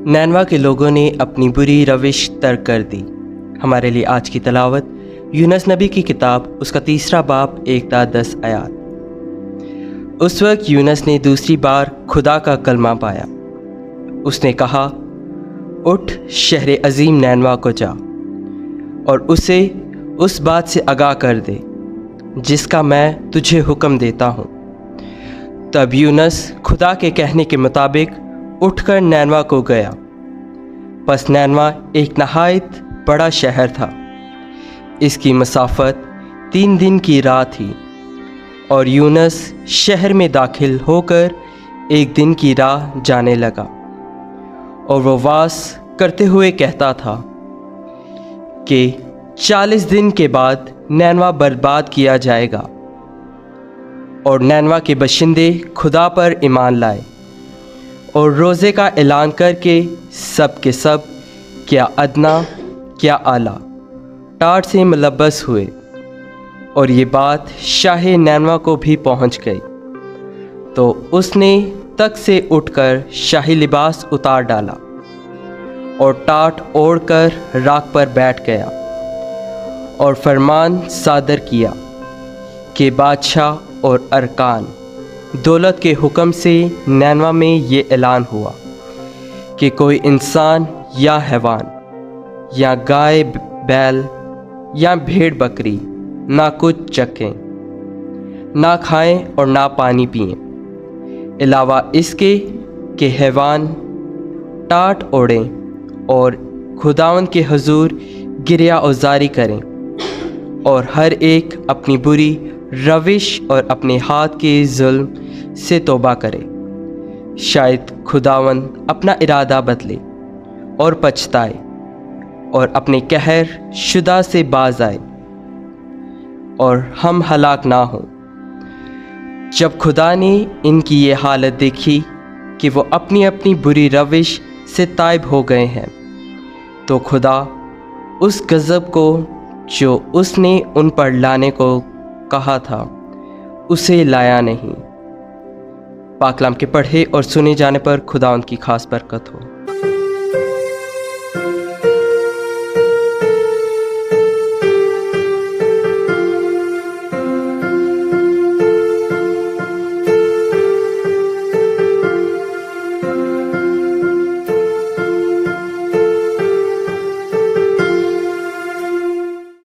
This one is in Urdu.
نینوا کے لوگوں نے اپنی بری روش ترک کر دی۔ ہمارے لیے آج کی تلاوت یونس نبی کی کتاب اس کا 3 باب 1 تا 10 آیات۔ اس وقت یونس نے دوسری بار خدا کا کلمہ پایا۔ اس نے کہا، اٹھ شہر عظیم نینوا کو جا اور اسے اس بات سے آگاہ کر دے جس کا میں تجھے حکم دیتا ہوں۔ تب یونس خدا کے کہنے کے مطابق اٹھ کر نینوا کو گیا۔ پس نینوا ایک نہایت بڑا شہر تھا۔ اس کی مسافت 3 دن کی راہ تھی، اور یونس شہر میں داخل ہو کر 1 دن کی راہ جانے لگا، اور وہ واس کرتے ہوئے کہتا تھا کہ 40 دن کے بعد نینوا برباد کیا جائے گا۔ اور نینوا کے باشندے خدا پر ایمان لائے اور روزے کا اعلان کر کے سب کے سب، کیا ادنا کیا اعلیٰ، ٹاٹ سے ملبس ہوئے۔ اور یہ بات شاہ نینوا کو بھی پہنچ گئی، تو اس نے تخت سے اٹھ کر شاہی لباس اتار ڈالا اور ٹاٹ اوڑھ کر راکھ پر بیٹھ گیا، اور فرمان صادر کیا کہ بادشاہ اور ارکان دولت کے حکم سے نینوا میں یہ اعلان ہوا کہ کوئی انسان یا حیوان یا گائے بیل یا بھیڑ بکری نہ کچھ چکھیں، نہ کھائیں اور نہ پانی پئیں، علاوہ اس کے کہ حیوان ٹاٹ اوڑھیں اور خداوند کے حضور گریہ عذاری کریں، اور ہر ایک اپنی بری روش اور اپنے ہاتھ کے ظلم سے توبہ کرے۔ شاید خداوند اپنا ارادہ بدلے اور پچھتائے اور اپنے قہر شدہ سے باز آئے، اور ہم ہلاک نہ ہوں۔ جب خدا نے ان کی یہ حالت دیکھی کہ وہ اپنی اپنی بری روش سے تائب ہو گئے ہیں، تو خدا اس غضب کو جو اس نے ان پر لانے کو کہا تھا اسے لایا نہیں۔ پاک کلام کے پڑھے اور سنے جانے پر خدا ان کی خاص برکت ہو۔